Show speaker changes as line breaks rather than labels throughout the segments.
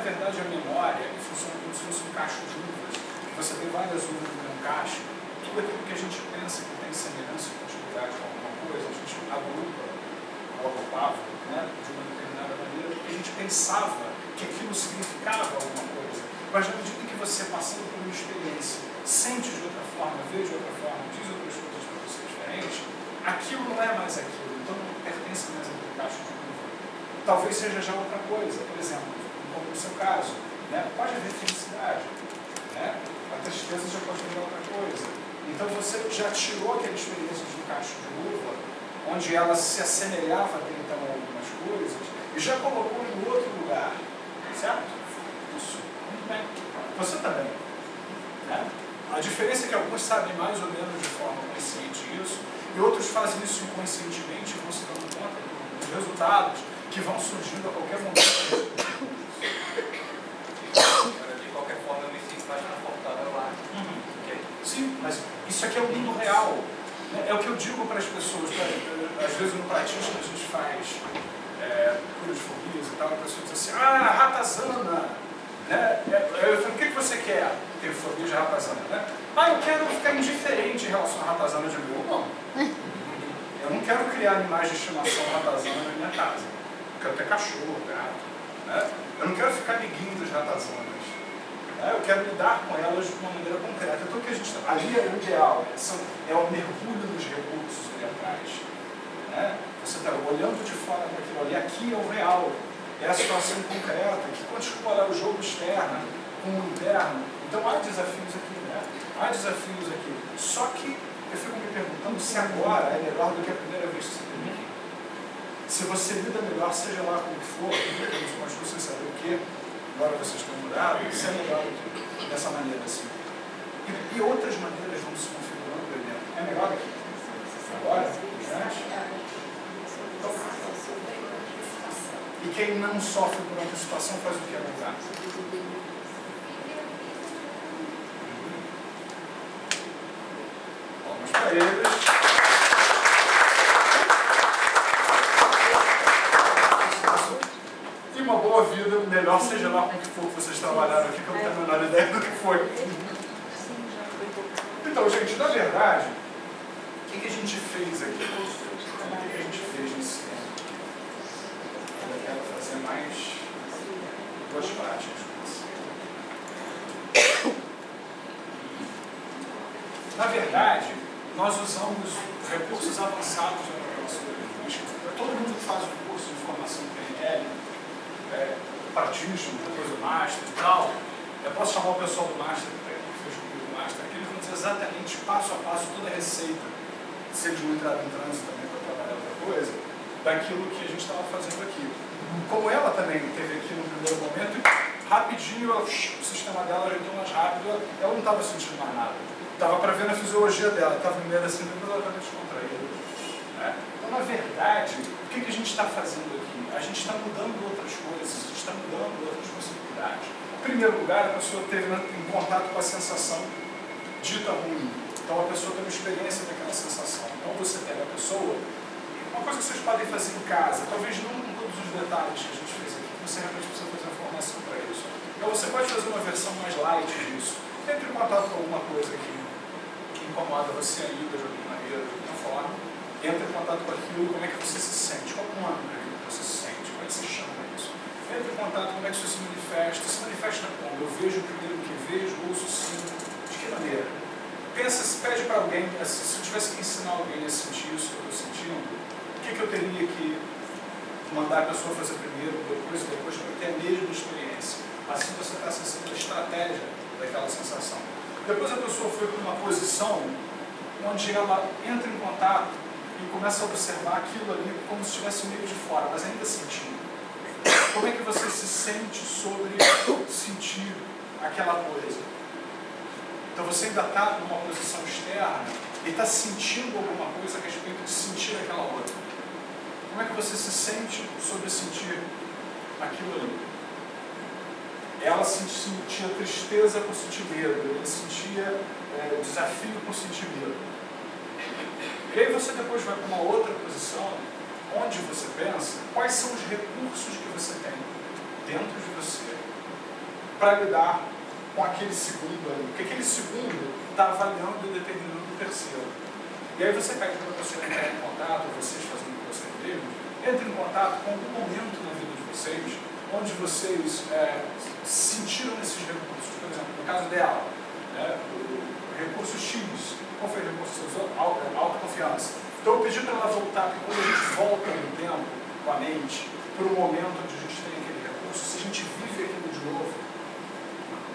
verdade, a memória funciona como se fosse um cacho de uvas. Você tem várias uvas no mesmo cacho. Tudo aquilo que a gente pensa que tem semelhança e continuidade com alguma coisa, a gente agrupa ou agrupava, né, de uma determinada maneira, porque a gente pensava que aquilo significava alguma coisa. Mas na medida que você, passando por uma experiência, sente de outra forma, vê de outra forma, diz outras coisas para você diferentes, aquilo não é mais aquilo, então não pertence mais àquele cacho de uva. Talvez seja já outra coisa, por exemplo, como no seu caso, né, pode haver felicidade, né, a tristeza já pode virar outra coisa. Então você já tirou aquela experiência de um cacho de uva, onde ela se assemelhava até então a algumas coisas, e já colocou em outro lugar, certo? Isso. Muito bem. Você também. Né? A diferença é que alguns sabem mais ou menos de forma consciente isso, e outros fazem isso inconscientemente e vão se dando conta dos resultados que vão surgindo a qualquer momento.
De qualquer forma, eu me sinto mais confortável lá. Okay.
Sim, mas isso aqui é o mundo real. É o que eu digo para as pessoas. Às vezes no pratismo a gente faz cura de fobias e tal, a pessoa diz assim, ratazana. Né? Eu falo, o que você quer? Ter fobia de ratazana, né? Eu quero ficar indiferente em relação à ratazana de meu. Não. Eu não quero criar animais de estimação ratazana na minha casa. Eu quero ter cachorro, gato. Né? Eu não quero ficar amiguinho das ratazanas. Né? Eu quero lidar com elas de uma maneira concreta. Então o que a gente ali é o ideal, é o mergulho nos recursos ali atrás. Né? Você está olhando de fora para aquilo ali, aqui é o real. É a situação concreta, que quando explorar o jogo externo com o interno, então há desafios aqui, né? Há desafios aqui. Só que eu fico me perguntando se agora é melhor do que a primeira vez que você teve aqui. Se você lida melhor, seja lá como for, mas você saber o que, agora vocês estão mudados, se é melhor do que dessa maneira assim. E outras maneiras vão se configurando ali dentro. É melhor aqui? Agora? Diante? E quem não sofre por antecipação faz o que é lugar? Vamos para eles. E uma boa vida, melhor seja lá com o que for que vocês trabalharam aqui, que eu não tenho a menor ideia do que foi. Então, gente, na verdade, o que a gente fez aqui? O que a gente fez nesse tempo? Eu quero fazer mais duas práticas com você. Na verdade, nós usamos recursos avançados da programação linguística. Todo mundo que faz o curso de formação PNL, pratismo, depois o Master e tal, eu posso chamar o pessoal do Master, que fez comigo o Master, aqui eles vão dizer exatamente, passo a passo, toda a receita, se eles não entraram em trânsito também para trabalhar outra coisa, daquilo que a gente estava fazendo aqui. Como ela também teve aqui no primeiro momento, rapidinho o sistema dela ajeitou mais rápido, ela não estava sentindo mais nada. Estava para ver na fisiologia dela, estava meio assim, depois ela estava descontraída. Né? Então, na verdade, o que a gente está fazendo aqui? A gente está mudando outras coisas, a gente está mudando outras possibilidades. Em primeiro lugar, a pessoa teve em contato com a sensação dita ruim. Então, a pessoa tem uma experiência daquela sensação. Então, você pega a pessoa. Uma coisa que vocês podem fazer em casa, talvez não com todos os detalhes que a gente fez aqui, você realmente precisa fazer a formação para isso. Então você pode fazer uma versão mais light disso. Entre em contato com alguma coisa que incomoda você ainda de alguma maneira, de alguma forma. Entre em contato com aquilo, como é que você se sente, qual é o nome daquilo que você se sente, como é que se chama isso. Entre em contato, como é que isso se manifesta como? Eu vejo primeiro o que vejo, ouço sim, de que maneira? Pensa, se pede para alguém, se eu tivesse que ensinar alguém a sentir isso que eu estou sentindo, o que eu teria que mandar a pessoa fazer primeiro, depois, para ter a mesma experiência. Assim você está acessando a estratégia daquela sensação. Depois a pessoa foi para uma posição onde ela entra em contato e começa a observar aquilo ali como se estivesse meio de fora, mas ainda sentindo. Como é que você se sente sobre sentir aquela coisa? Então você ainda está numa posição externa e está sentindo alguma coisa a respeito de sentir aquela outra. Como é que você se sente sobre sentir aquilo ali? Ela sentia tristeza por sentir medo, ele sentia desafio por sentir medo. E aí você depois vai para uma outra posição, onde você pensa quais são os recursos que você tem dentro de você para lidar com aquele segundo ali. Porque aquele segundo está avaliando e determinando o terceiro. E aí você pede para a pessoa entrar em contato, ou vocês fazendo com vocês mesmos, entre em contato com algum momento na vida de vocês, onde vocês sentiram esses recursos. Por exemplo, no caso dela, o recurso X, qual foi o recurso que você usou? Autoconfiança. Então eu pedi para ela voltar, porque quando a gente volta no tempo, com a mente, para o momento onde a gente tem aquele recurso, se a gente vive aquilo de novo,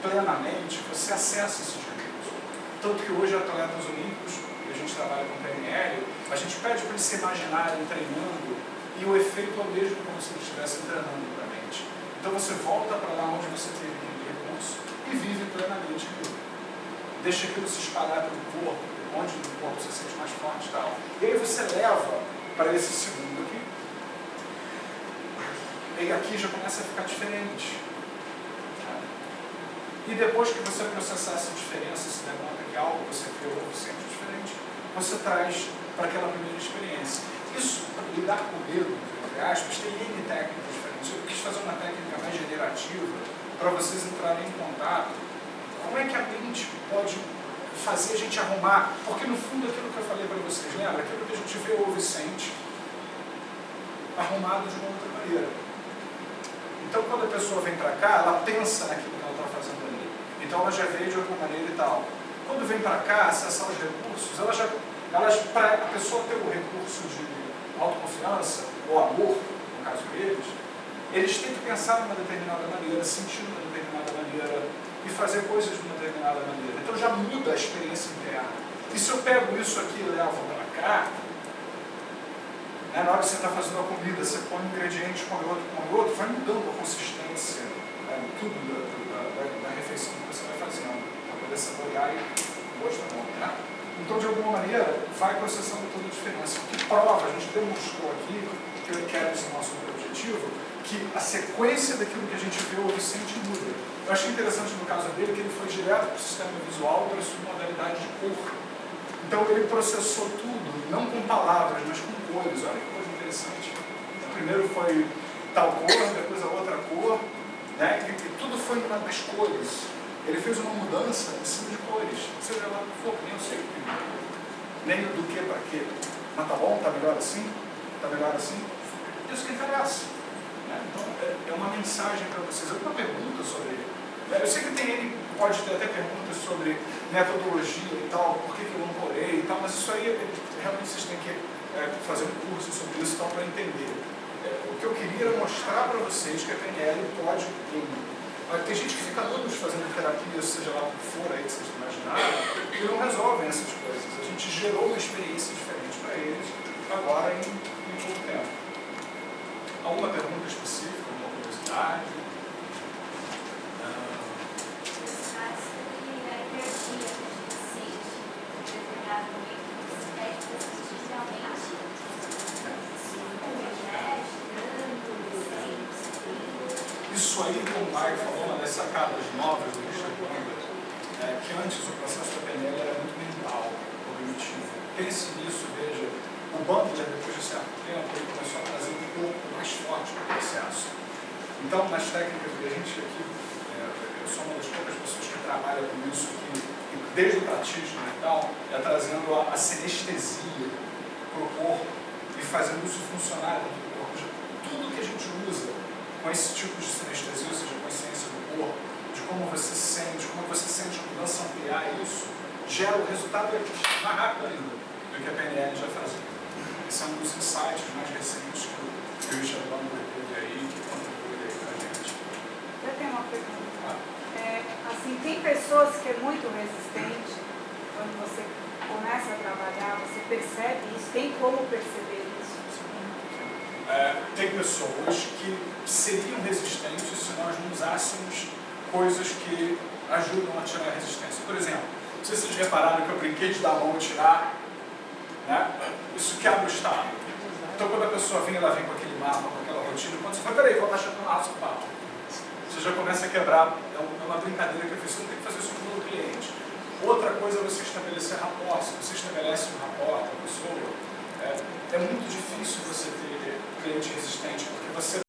plenamente, você acessa esses recursos. Tanto que hoje, atletas olímpicos, e a gente trabalha com PNL, a gente pede para eles se imaginarem treinando, e o efeito é o mesmo como se eles estivessem treinando para a mente. Então você volta para lá onde você teve aquele recurso e vive plenamente aquilo. Deixa aquilo se espalhar pelo corpo, onde no corpo você se sente mais forte e tal. E aí você leva para esse segundo aqui. E aqui já começa a ficar diferente. E depois que você processar essa diferença, se der conta que algo você viu ou você sente diferente, você traz para aquela primeira experiência. Isso, lidar com medo, entre aspas, tem N técnicas diferentes. Eu quis fazer uma técnica mais generativa para vocês entrarem em contato. Como é que a mente pode fazer a gente arrumar? Porque no fundo aquilo que eu falei para vocês, lembra? Aquilo que a gente vê, ouve e sente, arrumado de uma outra maneira. Então quando a pessoa vem para cá, ela pensa naquilo que ela está fazendo ali. Então ela já veio de outra maneira e tal. Quando vem para cá, acessar os recursos, para a pessoa ter o recurso de autoconfiança, ou amor, no caso deles, eles têm que pensar de uma determinada maneira, sentir de uma determinada maneira e fazer coisas de uma determinada maneira. Então já muda a experiência interna. E se eu pego isso aqui e levo para cá, na hora que você está fazendo a comida, você põe um ingrediente, põe outro, vai mudando a consistência, tudo da refeição que você vai fazendo, para poder saborear e gostar bom, tá? Então, de alguma maneira, vai processando toda a diferença. O que prova, a gente demonstrou aqui, que eu quero esse nosso objetivo, que a sequência daquilo que a gente vê ou sente muda. Eu achei interessante no caso dele que ele foi direto para o sistema visual para a sua modalidade de cor. Então ele processou tudo, não com palavras, mas com cores. Olha que coisa interessante. O primeiro foi tal cor, depois a outra cor, né? E tudo foi nas cores. Ele fez uma mudança em cima de cores. Seja lá o que for, nem eu sei o que. Nem do que para quê. Mas tá bom? Tá melhor assim? Tá melhor assim? Isso que interessa. Então, é uma mensagem para vocês. Alguma pergunta sobre ele? Eu sei que ele pode ter até perguntas sobre metodologia e tal, por que eu não corei e tal, mas isso aí realmente vocês têm que fazer um curso sobre isso para entender. O que eu queria era mostrar para vocês que a PNL pode tem gente que fica anos fazendo terapia, seja lá o que for aí que vocês imaginaram, e não resolvem essas coisas. A gente gerou uma experiência diferente para eles agora em pouco tempo. Alguma pergunta específica, alguma curiosidade?
Você fala sobre a energia que a gente sente em determinado momento, você pede para se sentir realmente
isso aí, como o Maio falou, uma das sacadas novas do Richard Bandler, que antes o processo da PNL era muito mental, cognitivo. Pense nisso, veja, o Bandler, depois de certo tempo, ele começou a trazer um pouco mais forte para o processo. Então, nas técnicas, a gente aqui, eu sou uma das poucas pessoas que trabalha com isso aqui, desde o pratismo e tal, trazendo a sinestesia para o corpo e fazendo isso funcionar dentro do corpo. Tudo que a gente usa com esse tipo de sinestesia, ou seja, consciência do corpo, de como você sente a mudança, ampliar isso, gera o resultado mais rápido ainda do que a PNL já fazia. Esse é um dos insights mais recentes que o Richard Bandler teve aí, que contribui aí para a gente.
Eu tenho uma pergunta. Assim, tem pessoas que é muito resistente, quando você começa a trabalhar, você percebe isso, tem como perceber isso?
Tem pessoas que seriam resistentes se nós não usássemos coisas que ajudam a tirar a resistência. Por exemplo, não sei se vocês repararam que eu brinquei de dar a mão e tirar, né? Isso quebra o estado. Então quando a pessoa vem, ela vem com aquele mapa, com aquela rotina, quando você fala, peraí, vou achar que eu não raspo o papo. Você já começa a quebrar, é uma brincadeira que eu fiz, você não tem que fazer isso com o cliente. Outra coisa é você estabelecer rapport. Se você estabelece um rapport com a pessoa, é muito difícil você ter cliente resistente, porque